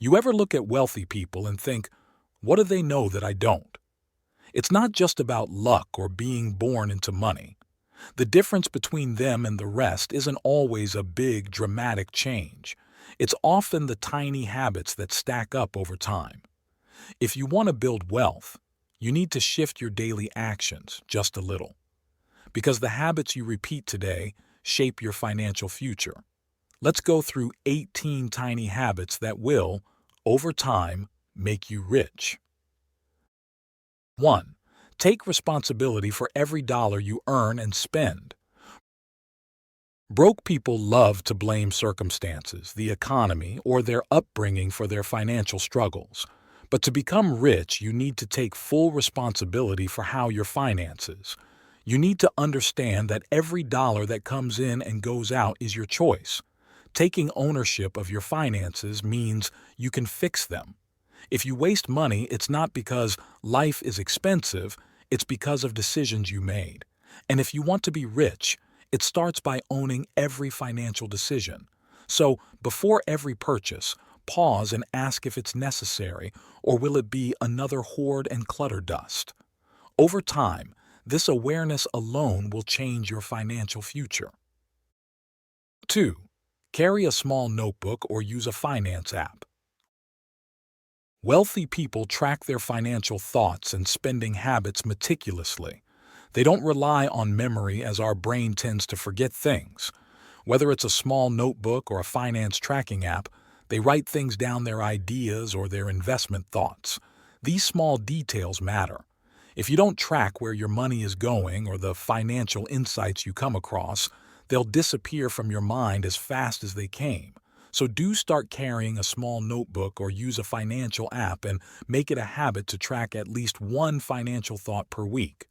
You ever look at wealthy people and think, what do they know that I don't? It's not just about luck or being born into money. The difference between them and the rest isn't always a big, dramatic change. It's often the tiny habits that stack up over time. If you want to build wealth, you need to shift your daily actions just a little. Because the habits you repeat today shape your financial future. Let's go through 18 tiny habits that will, over time, make you rich. 1. Take responsibility for every dollar you earn and spend. Broke people love to blame circumstances, the economy, or their upbringing for their financial struggles. But to become rich, you need to take full responsibility for how your finances. You need to understand that every dollar that comes in and goes out is your choice. Taking ownership of your finances means you can fix them. If you waste money, it's not because life is expensive, it's because of decisions you made. And if you want to be rich, it starts by owning every financial decision. So, before every purchase, pause and ask if it's necessary, or will it be another hoard and clutter dust? Over time, this awareness alone will change your financial future. 2. Carry a small notebook or use a finance app. Wealthy people track their financial thoughts and spending habits meticulously. They don't rely on memory as our brain tends to forget things. Whether it's a small notebook or a finance tracking app, they write things down, their ideas or their investment thoughts. These small details matter. If you don't track where your money is going or the financial insights you come across, they'll disappear from your mind as fast as they came. So do start carrying a small notebook or use a financial app and make it a habit to track at least one financial thought per week.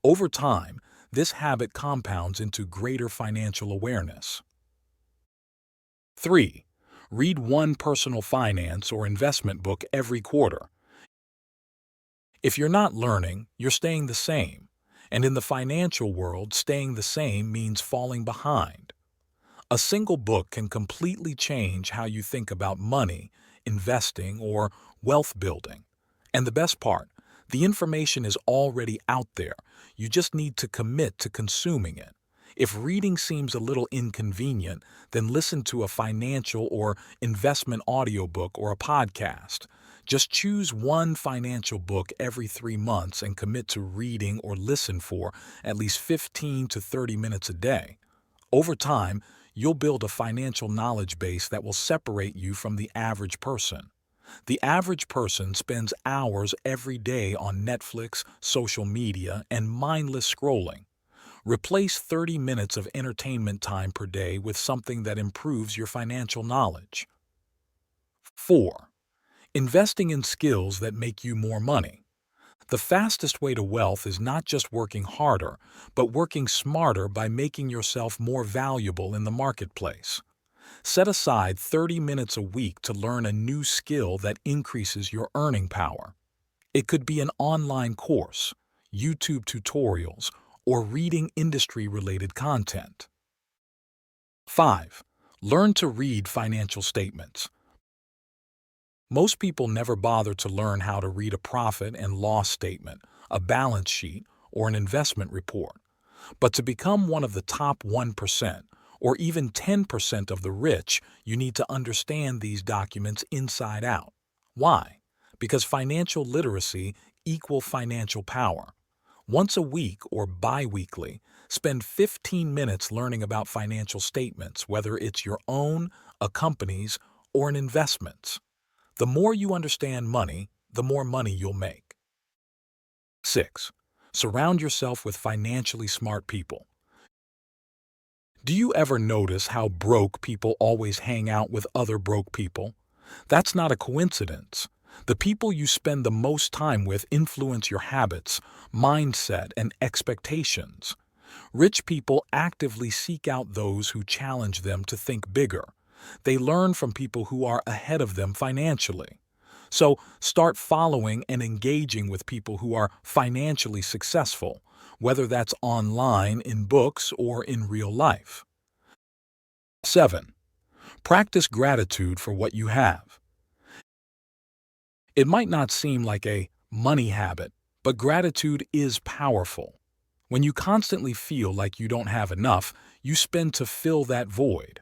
Over time, this habit compounds into greater financial awareness. 3. Read one personal finance or investment book every quarter. If you're not learning, you're staying the same. And in the financial world, staying the same means falling behind. A single book can completely change how you think about money, investing, or wealth building. And the best part, the information is already out there. You just need to commit to consuming it. If reading seems a little inconvenient, then listen to a financial or investment audiobook or a podcast. Just choose one financial book every 3 months and commit to reading or listen for at least 15 to 30 minutes a day. Over time, you'll build a financial knowledge base that will separate you from the average person. The average person spends hours every day on Netflix, social media, and mindless scrolling. Replace 30 minutes of entertainment time per day with something that improves your financial knowledge. 4. Investing in skills that make you more money. The fastest way to wealth is not just working harder, but working smarter by making yourself more valuable in the marketplace. Set aside 30 minutes a week to learn a new skill that increases your earning power. It could be an online course, YouTube tutorials, or reading industry-related content. 5. Learn to read financial statements. Most people never bother to learn how to read a profit and loss statement, a balance sheet, or an investment report. But to become one of the top 1%, or even 10% of the rich, you need to understand these documents inside out. Why? Because financial literacy equals financial power. Once a week or bi-weekly, spend 15 minutes learning about financial statements, whether it's your own, a company's, or an investment's. The more you understand money, the more money you'll make. 6. Surround yourself with financially smart people. Do you ever notice how broke people always hang out with other broke people? That's not a coincidence. The people you spend the most time with influence your habits, mindset, and expectations. Rich people actively seek out those who challenge them to think bigger. They learn from people who are ahead of them financially. So start following and engaging with people who are financially successful, whether that's online, in books, or in real life. 7. Practice gratitude for what you have. It might not seem like a money habit, but gratitude is powerful. When you constantly feel like you don't have enough, you spend to fill that void.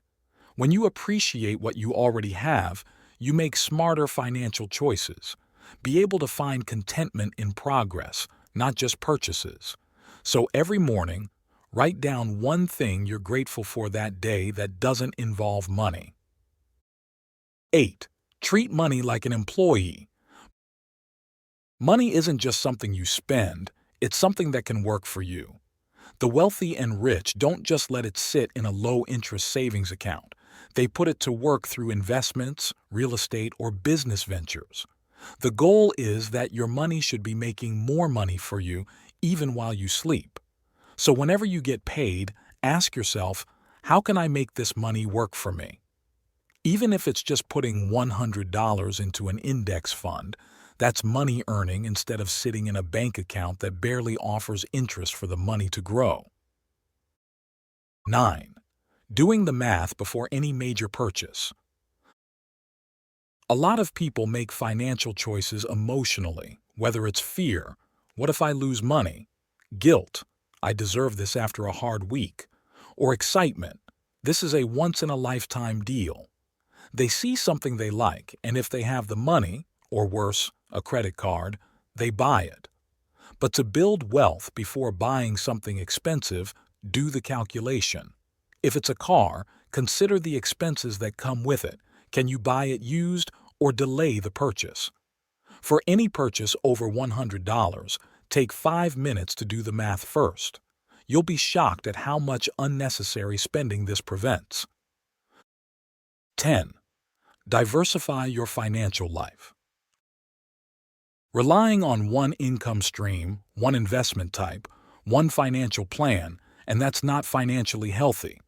When you appreciate what you already have, you make smarter financial choices. Be able to find contentment in progress, not just purchases. So every morning, write down one thing you're grateful for that day that doesn't involve money. 8. Treat money like an employee. Money isn't just something you spend, it's something that can work for you. The wealthy and rich don't just let it sit in a low-interest savings account. They put it to work through investments, real estate, or business ventures. The goal is that your money should be making more money for you even while you sleep. So whenever you get paid, ask yourself, how can I make this money work for me? Even if it's just putting $100 into an index fund, that's money earning instead of sitting in a bank account that barely offers interest for the money to grow. 9. Doing the math before any major purchase. A lot of people make financial choices emotionally, whether it's fear, what if I lose money? Guilt, I deserve this after a hard week, or excitement, this is a once-in-a-lifetime deal. They see something they like, and if they have the money, or worse, a credit card, they buy it. But to build wealth before buying something expensive, do the calculation. If it's a car, consider the expenses that come with it. Can you buy it used or delay the purchase? For any purchase over $100, take 5 minutes to do the math first. You'll be shocked at how much unnecessary spending this prevents. 10. Diversify your financial life. Relying on one income stream, one investment type, one financial plan, and that's not financially healthy.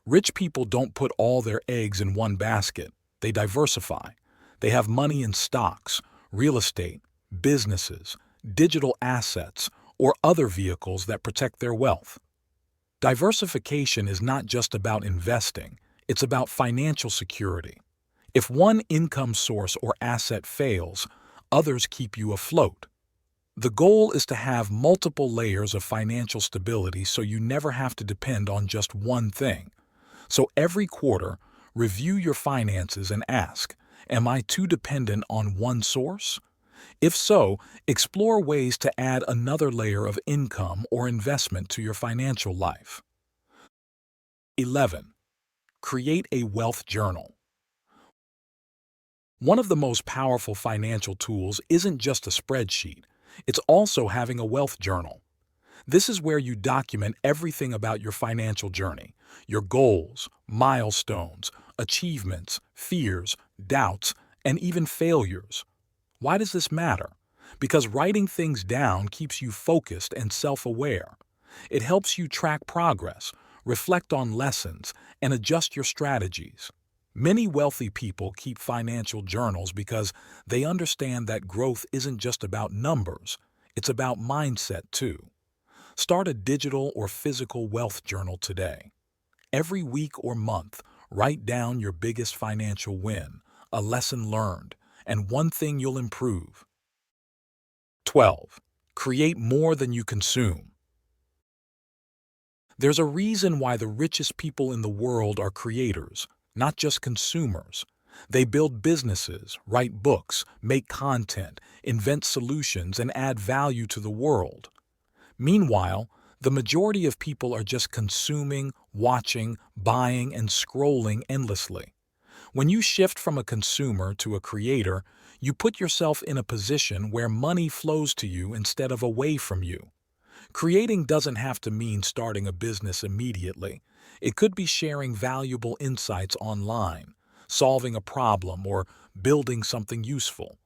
Rich people don't put all their eggs in one basket. They diversify. They have money in stocks, real estate, businesses, digital assets, or other vehicles that protect their wealth. Diversification is not just about investing, it's about financial security. If one income source or asset fails, others keep you afloat. The goal is to have multiple layers of financial stability so you never have to depend on just one thing. So every quarter, review your finances and ask, am I too dependent on one source? If so, explore ways to add another layer of income or investment to your financial life. 11. Create a wealth journal. One of the most powerful financial tools isn't just a spreadsheet, it's also having a wealth journal. This is where you document everything about your financial journey, your goals, milestones, achievements, fears, doubts, and even failures. Why does this matter? Because writing things down keeps you focused and self-aware. It helps you track progress, reflect on lessons, and adjust your strategies. Many wealthy people keep financial journals because they understand that growth isn't just about numbers, it's about mindset too. Start a digital or physical wealth journal today. Every week or month, write down your biggest financial win, a lesson learned, and one thing you'll improve. 12. Create more than you consume. There's a reason why the richest people in the world are creators, not just consumers. They build businesses, write books, make content, invent solutions, and add value to the world. Meanwhile, the majority of people are just consuming, watching, buying, and scrolling endlessly. When you shift from a consumer to a creator, you put yourself in a position where money flows to you instead of away from you. Creating doesn't have to mean starting a business immediately. It could be sharing valuable insights online, solving a problem, or building something useful.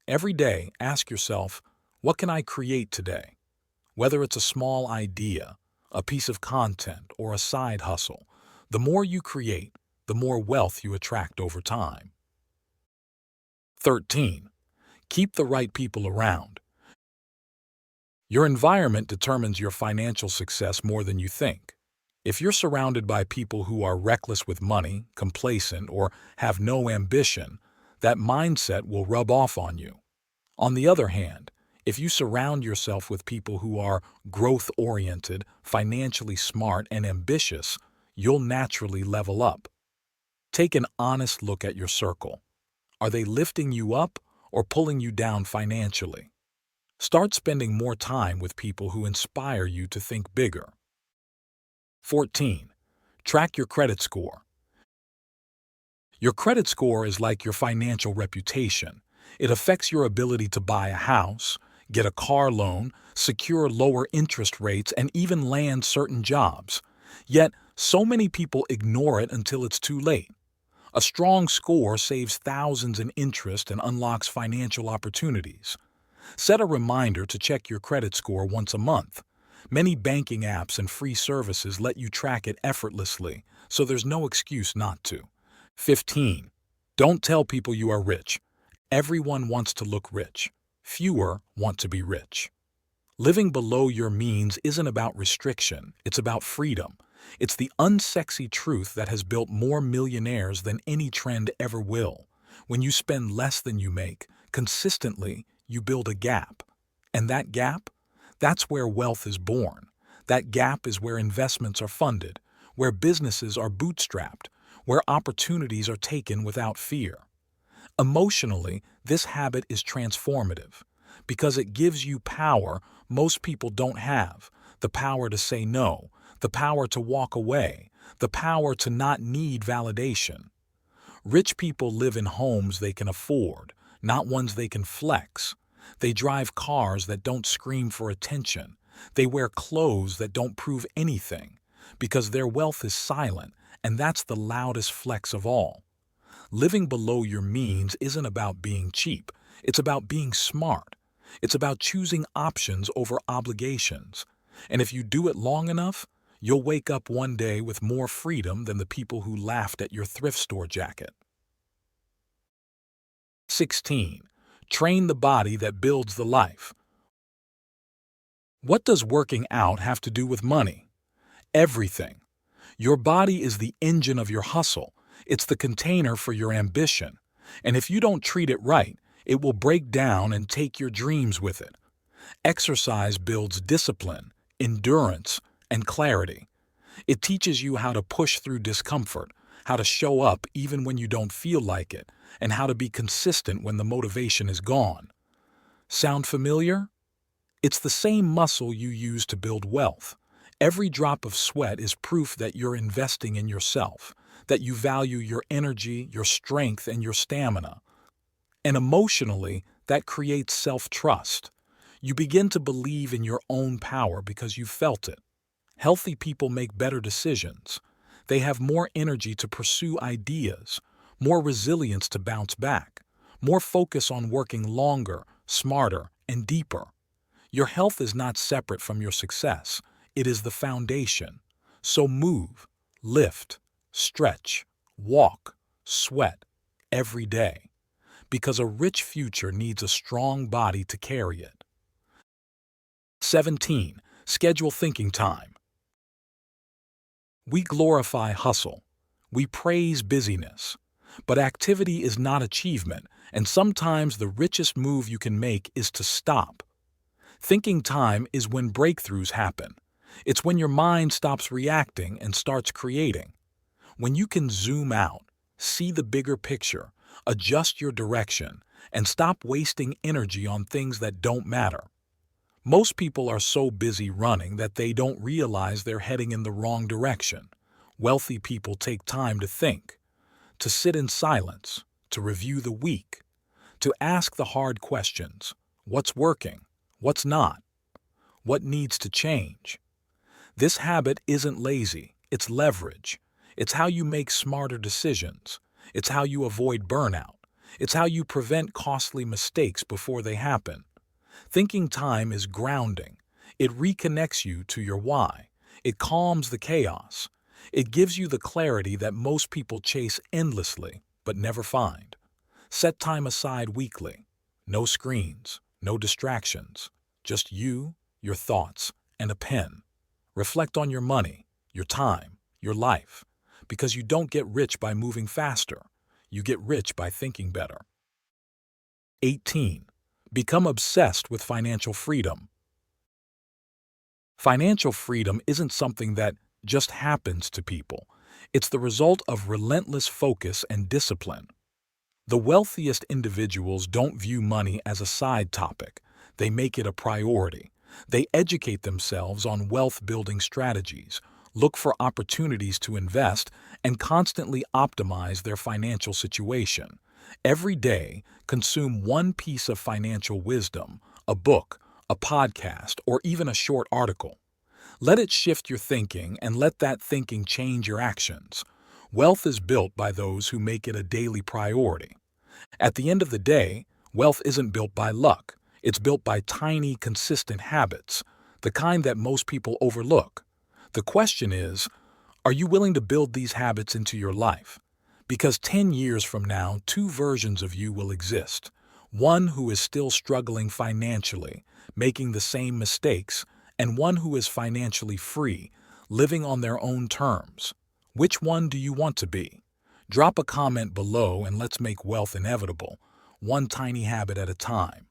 Every day, ask yourself, what can I create today? Whether it's a small idea, a piece of content, or a side hustle, the more you create, the more wealth you attract over time. 13. Keep the right people around. Your environment determines your financial success more than you think. If you're surrounded by people who are reckless with money, complacent, or have no ambition, that mindset will rub off on you. On the other hand, if you surround yourself with people who are growth-oriented, financially smart, and ambitious, you'll naturally level up. Take an honest look at your circle. Are they lifting you up or pulling you down financially? Start spending more time with people who inspire you to think bigger. 14. Track your credit score. Your credit score is like your financial reputation. It affects your ability to buy a house, get a car loan, secure lower interest rates, and even land certain jobs. Yet, so many people ignore it until it's too late. A strong score saves thousands in interest and unlocks financial opportunities. Set a reminder to check your credit score once a month. Many banking apps and free services let you track it effortlessly, so there's no excuse not to. 15. Don't tell people you are rich. Everyone wants to look rich. Fewer want to be rich. Living below your means isn't about restriction, it's about freedom. It's the unsexy truth that has built more millionaires than any trend ever will. When you spend less than you make, consistently, you build a gap. And that gap? That's where wealth is born. That gap is where investments are funded, where businesses are bootstrapped, where opportunities are taken without fear. Emotionally, this habit is transformative because it gives you power most people don't have, the power to say no, the power to walk away, the power to not need validation. Rich people live in homes they can afford, not ones they can flex. They drive cars that don't scream for attention. They wear clothes that don't prove anything, because their wealth is silent, and that's the loudest flex of all. Living below your means isn't about being cheap. It's about being smart. It's about choosing options over obligations. And if you do it long enough, you'll wake up one day with more freedom than the people who laughed at your thrift store jacket. 16. Train the body that builds the life. What does working out have to do with money? Everything. Your body is the engine of your hustle. It's the container for your ambition. And if you don't treat it right, it will break down and take your dreams with it. Exercise builds discipline, endurance, and clarity. It teaches you how to push through discomfort, how to show up even when you don't feel like it, and how to be consistent when the motivation is gone. Sound familiar? It's the same muscle you use to build wealth. Every drop of sweat is proof that you're investing in yourself, that you value your energy, your strength, and your stamina. And emotionally, that creates self-trust. You begin to believe in your own power because you felt it. Healthy people make better decisions. They have more energy to pursue ideas, more resilience to bounce back, more focus on working longer, smarter, and deeper. Your health is not separate from your success. It is the foundation. So move, lift, stretch, walk, sweat every day. Because a rich future needs a strong body to carry it. 17. Schedule thinking time. We glorify hustle. We praise busyness. But activity is not achievement, and sometimes the richest move you can make is to stop. Thinking time is when breakthroughs happen. It's when your mind stops reacting and starts creating. When you can zoom out, see the bigger picture, adjust your direction, and stop wasting energy on things that don't matter. Most people are so busy running that they don't realize they're heading in the wrong direction. Wealthy people take time to think, to sit in silence, to review the week, to ask the hard questions. What's working? What's not? What needs to change? This habit isn't lazy, it's leverage. It's how you make smarter decisions. It's how you avoid burnout. It's how you prevent costly mistakes before they happen. Thinking time is grounding. It reconnects you to your why. It calms the chaos. It gives you the clarity that most people chase endlessly but never find. Set time aside weekly. No screens, no distractions. Just you, your thoughts, and a pen. Reflect on your money, your time, your life. Because you don't get rich by moving faster. You get rich by thinking better. 18. Become obsessed with financial freedom. Financial freedom isn't something that just happens to people. It's the result of relentless focus and discipline. The wealthiest individuals don't view money as a side topic. They make it a priority. They educate themselves on wealth-building strategies, look for opportunities to invest, and constantly optimize their financial situation. Every day, consume one piece of financial wisdom, a book, a podcast, or even a short article. Let it shift your thinking and let that thinking change your actions. Wealth is built by those who make it a daily priority. At the end of the day, wealth isn't built by luck. It's built by tiny, consistent habits, the kind that most people overlook. The question is, are you willing to build these habits into your life? Because 10 years from now, two versions of you will exist. One who is still struggling financially, making the same mistakes, and one who is financially free, living on their own terms. Which one do you want to be? Drop a comment below and let's make wealth inevitable, one tiny habit at a time.